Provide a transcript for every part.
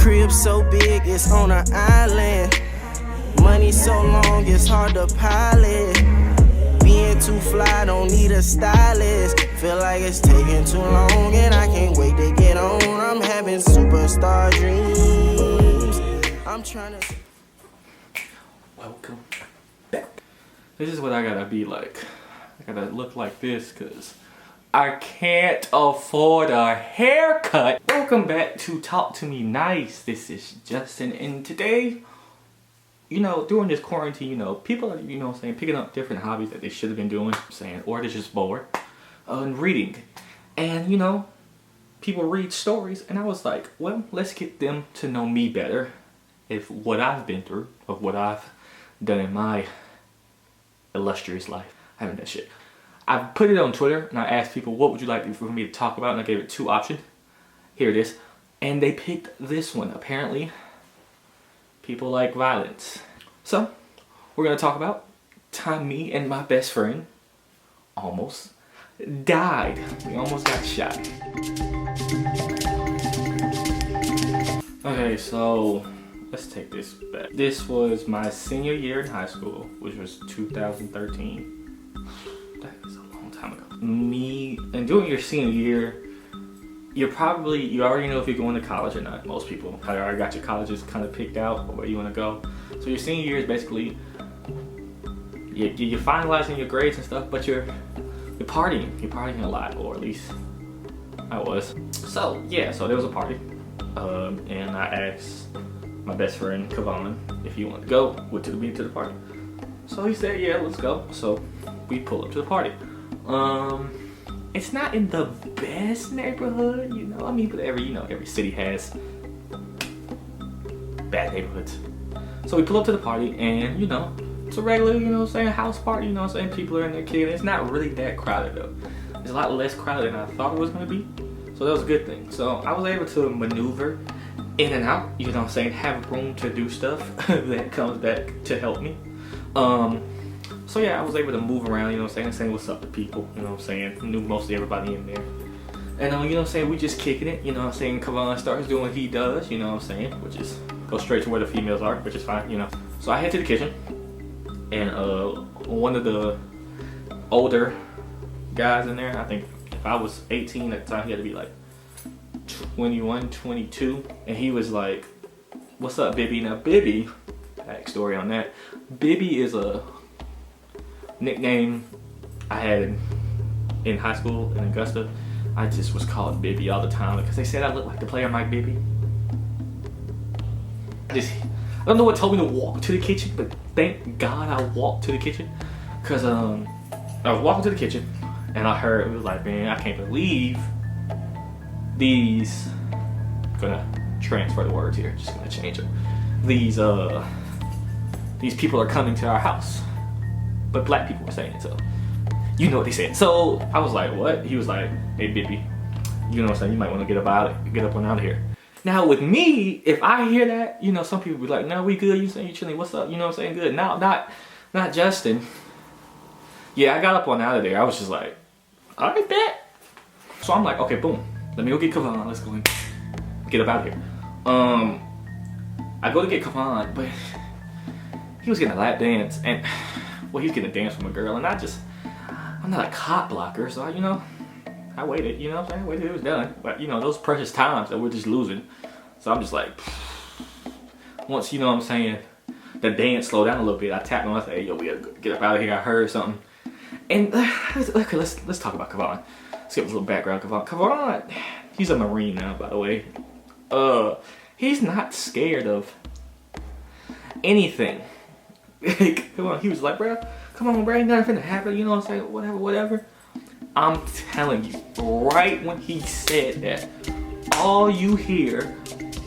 Crib so big, it's on an island. Money so long, it's hard to pilot. Being too fly, don't need a stylist. Feel like it's taking too long and I can't wait to get on. I'm having superstar dreams. I'm trying to... Welcome back. This is what I gotta be like. I gotta look like this because I can't afford a haircut. Welcome back to Talk to Me Nice. This is Justin, and today, during this quarantine, people are, saying, picking up different hobbies that they should have been doing, or they're just bored, and reading. And, people read stories, and I was like, well, let's get them to know me better, if what I've been through, of what I've done in my illustrious life. I haven't done shit. I put it on Twitter, and I asked people, what would you like for me to talk about? And I gave it 2 options. Here it is. And they picked this one. Apparently, people like violence. So, we're going to talk about time me and my best friend almost died. We almost got shot. Okay, so let's take this back. This was my senior year in high school, which was 2013. That is a long time ago. And during your senior year, you already know if you're going to college or not. Most people already got your colleges kind of picked out or where you want to go. So your senior year is basically you're finalizing your grades and stuff, but you're partying. You're partying a lot, or at least I was. So yeah, so there was a party, and I asked my best friend Kavon if he wanted to go to the party. So he said, yeah, let's go. So we pull up to the party. It's not in the best neighborhood, but every city has bad neighborhoods. So we pull up to the party, and it's a regular, house party, people are in there kicking. It's not really that crowded though. It's a lot less crowded than I thought it was gonna be. So that was a good thing. So I was able to maneuver in and out, have room to do stuff that comes back to help me. So yeah, I was able to move around, saying what's up to people, knew mostly everybody in there. And we just kicking it, Kavon starts doing what he does, which is go straight to where the females are, which is fine, So I head to the kitchen, and one of the older guys in there, I think if I was 18 at the time, he had to be like 21, 22, and he was like, what's up, Bibby? Now Bibby, backstory on that, Bibby is a nickname I had in high school in Augusta. I just was called Bibby all the time because they said I looked like the player Mike Bibby. I don't know what told me to walk to the kitchen, but thank God I walked to the kitchen, because I was walking to the kitchen and I heard, it was like, man, I can't believe these, gonna transfer the words here, just gonna change it. These people are coming to our house. But black people were saying it, so you know what they said. So I was like, what? He was like, hey Bibby, you might want to get up and out of here. Now with me, if I hear that, some people be like, no, we good, you chilling, what's up, good. Now, not Justin. Yeah, I got up and out of there. I was just like, all right, bet. So I'm like, okay, boom, let me go get Kavon, let's go and get up out of here. I go to get Kavon, but he was getting a lap dance, and well, he's getting a dance from a girl, and I'm not a cop blocker, so I waited, I waited, it was done. But those precious times that we're just losing. So I'm just like, once, the dance slowed down a little bit, I tapped him, I said, hey, yo, we gotta get up out of here, I heard something. And, okay, let's talk about Kavon. Let's give a little background. Kavon, he's a Marine now, by the way. He's not scared of anything. Come on, he was like, bro, come on, bro, ain't nothing finna happen, whatever. I'm telling you, right when he said that, all you hear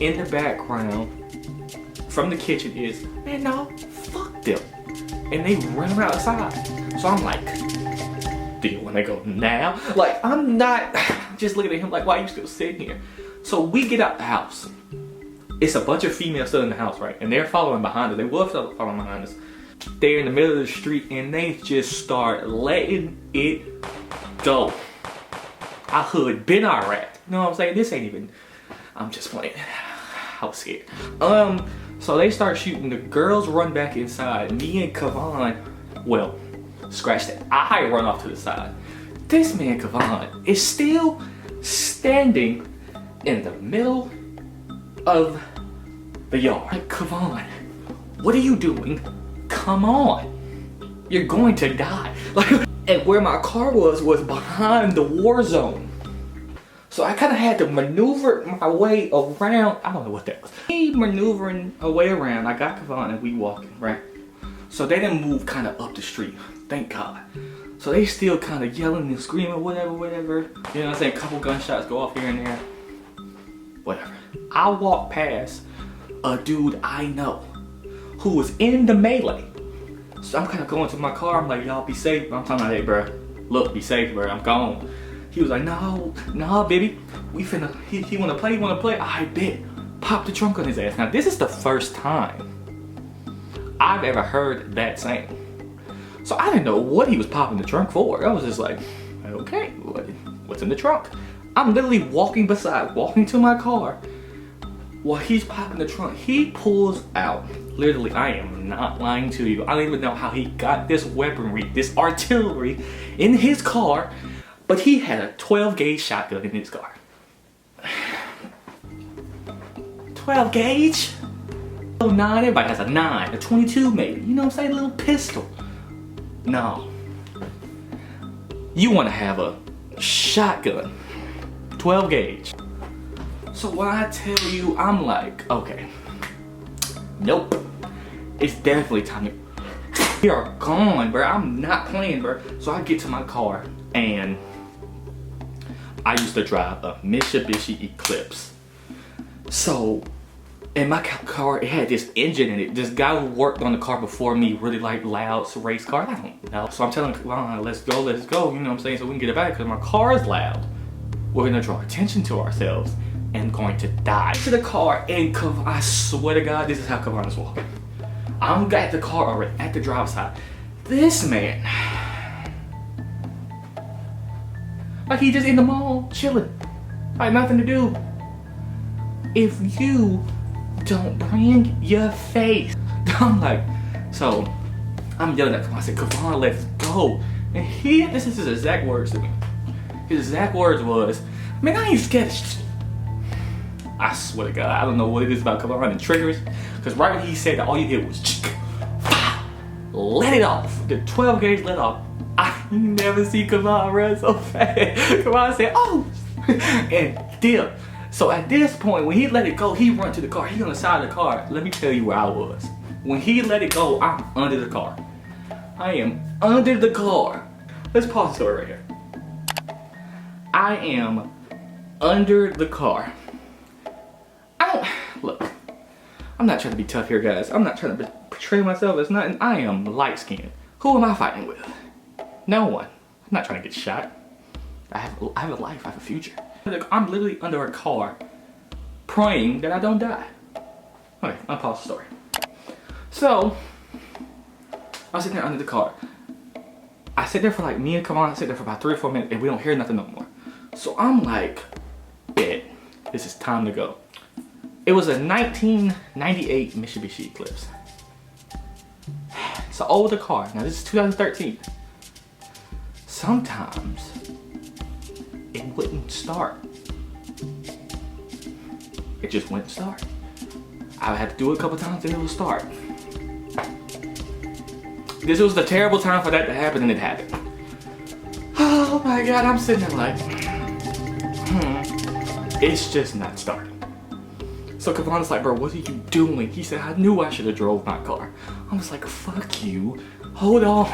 in the background from the kitchen is, man, no, fuck them. And they run outside. So I'm like, do you wanna go now? Like, I'm not just looking at him like, why are you still sitting here? So we get out the house. It's a bunch of females still in the house, right? And they're following behind us. They were following behind us. They're in the middle of the street, and they just start letting it go. I hood been alright. You know what I'm saying? This ain't even, I'm just playing. I was scared. So they start shooting. The girls run back inside. Me and Kavon, well, scratch that. I run off to the side. This man, Kavon, is still standing in the middle of the yard. Like, Kavon, what are you doing? Come on. You're going to die. Like, and where my car was behind the war zone. So I kind of had to maneuver my way around. I don't know what that was. Me maneuvering a way around. I got Kavon and we walking, right? So they didn't move kind of up the street. Thank God. So they still kind of yelling and screaming, whatever. You know what I'm saying? A couple gunshots go off here and there. Whatever. I walk past a dude I know who was in the melee. So I'm kind of going to my car. I'm like, y'all be safe. I'm talking about, hey, bro, look, be safe, bro. I'm gone. He was like, no, baby. We finna, he wanna play? I bet. Pop the trunk on his ass. Now, this is the first time I've ever heard that saying. So I didn't know what he was popping the trunk for. I was just like, okay, what's in the trunk? I'm literally walking to my car while he's popping the trunk. He pulls out, literally, I am not lying to you. I don't even know how he got this weaponry, this artillery in his car, but he had a 12 gauge shotgun in his car. 12 gauge? Oh, 9, everybody has a 9, a 22 maybe. You know what I'm saying? A little pistol. No. You want to have a shotgun. 12 gauge. So when I tell you, I'm like, okay. Nope. It's definitely time to... We are gone, bro. I'm not playing, bro. So I get to my car and I used to drive a Mitsubishi Eclipse. So in my car, it had this engine in it. This guy who worked on the car before me really liked loud race cars. I don't know. So I'm telling him, let's go. You know what I'm saying? So we can get it back because my car is loud. We're gonna draw attention to ourselves and going to die. To the car and I swear to God, this is how Kavan is walking. I'm at the car already, at the driver's side. This man, like he just in the mall, chilling, like nothing to do. If you don't bring your face, I'm like, so I'm yelling at him. I said, Kavan, let's go. And this is his exact words to me. His exact words was, man, I ain't scared of shit. I swear to God, I don't know what it is about Kavan and triggers. Because right when he said that, all you did was let it off. The 12 gauge let off. I never see Kavan run so fast. Kavan said, oh, and dip. So at this point, when he let it go, he run to the car. He on the side of the car. Let me tell you where I was. When he let it go, I'm under the car. I am under the car. Let's pause the story right here. I am under the car. Look, I'm not trying to be tough here, guys. I'm not trying to portray myself as nothing. I am light skinned. Who am I fighting with? No one. I'm not trying to get shot. I have a life, I have a future. I'm literally under a car praying that I don't die. Okay, I'll pause the story. So, I was sitting there under the car. I sit there for like, me and Kavan, I sit there for about 3 or 4 minutes and we don't hear nothing no more. So I'm like, bet, this is time to go. It was a 1998 Mitsubishi Eclipse. It's an older car. Now this is 2013. Sometimes it wouldn't start. It just wouldn't start. I had to do it a couple times and it would start. This was the terrible time for that to happen and it happened. Oh my God, I'm sitting there like, it's just not starting. So Kavan's like, bro, what are you doing? He said, I knew I should have drove my car. I was like, fuck you, hold on.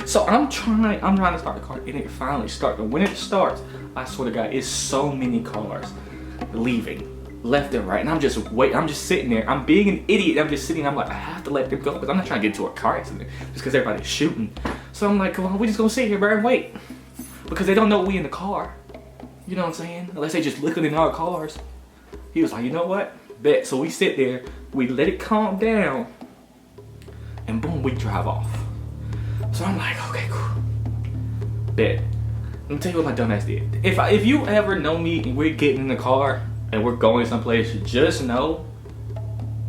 So I'm trying to start the car and it finally starts. And when it starts, I swear to God, it's so many cars leaving left and right. And I'm just waiting, I'm just sitting there. I'm being an idiot. I'm just sitting, I'm like, I have to let them go because I'm not trying to get into a car accident just because everybody's shooting. So I'm like, Kavan, we just gonna sit here, bro, and wait. Because they don't know we in the car. You know what I'm saying? Unless they just looking in our cars. He was like, you know what? Bet. So we sit there, we let it calm down, and boom, we drive off. So I'm like, okay, cool. Bet. Let me tell you what my dumbass did. If you ever know me and we're getting in the car and we're going someplace, just know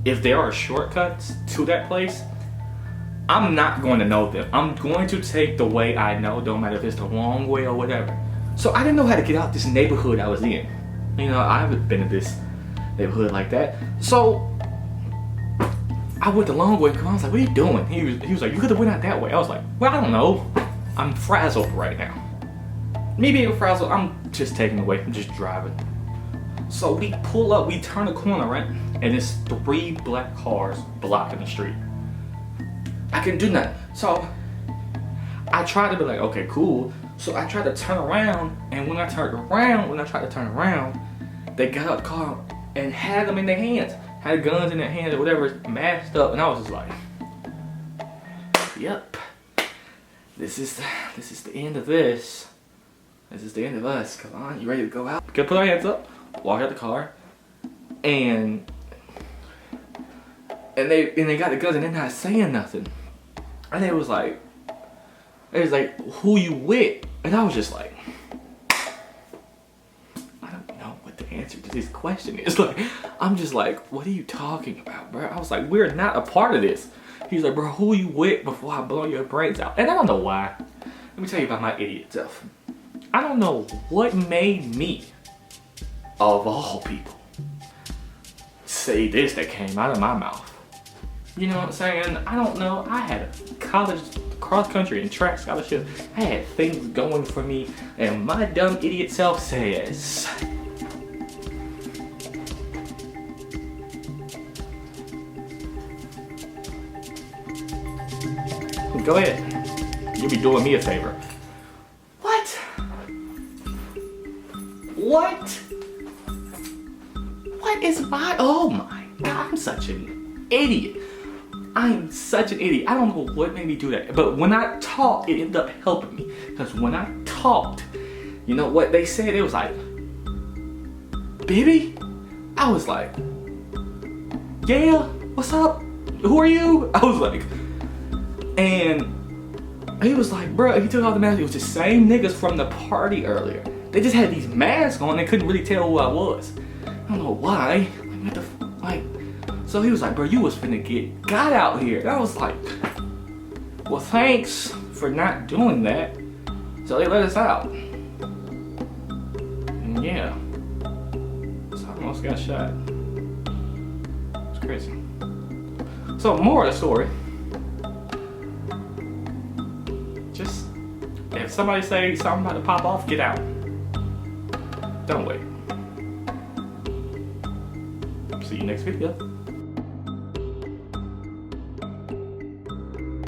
if there are shortcuts to that place, I'm not going to know them. I'm going to take the way I know, don't matter if it's the wrong way or whatever. So I didn't know how to get out this neighborhood I was in. You know, I haven't been in this neighborhood like that. So I went the long way. I was like, what are you doing? He was like, you could have went out that way. I was like, well, I don't know. I'm frazzled right now. Me being frazzled, I'm just taking away. I'm just driving. So we pull up, we turn a corner, right? And it's 3 black cars blocking the street. I couldn't do nothing. So I tried to be like, okay, cool. So I tried to turn around, and when I tried to turn around, they got out the car and had them in their hands. Had guns in their hands or whatever, masked up, and I was just like, yep. This is the end of this. This is the end of us. Come on, you ready to go out? We could put our hands up, walk out the car, and they got the guns and they're not saying nothing. And it was like, who you with? And I was just like, I don't know what the answer to this question is. Like, I'm just like, what are you talking about, bro? I was like, we're not a part of this. He's like, bro, who you with before I blow your brains out? And I don't know why. Let me tell you about my idiot self. I don't know what made me, of all people, say this that came out of my mouth. You know what I'm saying? I don't know. I had a college cross country and track scholarship. I had things going for me, and my dumb idiot self says, go ahead. You'll be doing me a favor. What? What? What is my... Oh my God, I'm such an idiot. I'm such an idiot. I don't know what made me do that. But when I talked, it ended up helping me. Because when I talked, you know what they said? It was like, baby? I was like, yeah, what's up? Who are you? I was like, and he was like, bro, he took off the mask. It was the same niggas from the party earlier. They just had these masks on. They couldn't really tell who I was. I don't know why. Like, what the like. So he was like, bro, you was finna get got out here. And I was like, well, thanks for not doing that. So they let us out. And yeah. So I almost got shot. It's crazy. So more of the story. Just, if somebody say something about to pop off, get out. Don't wait. See you next video.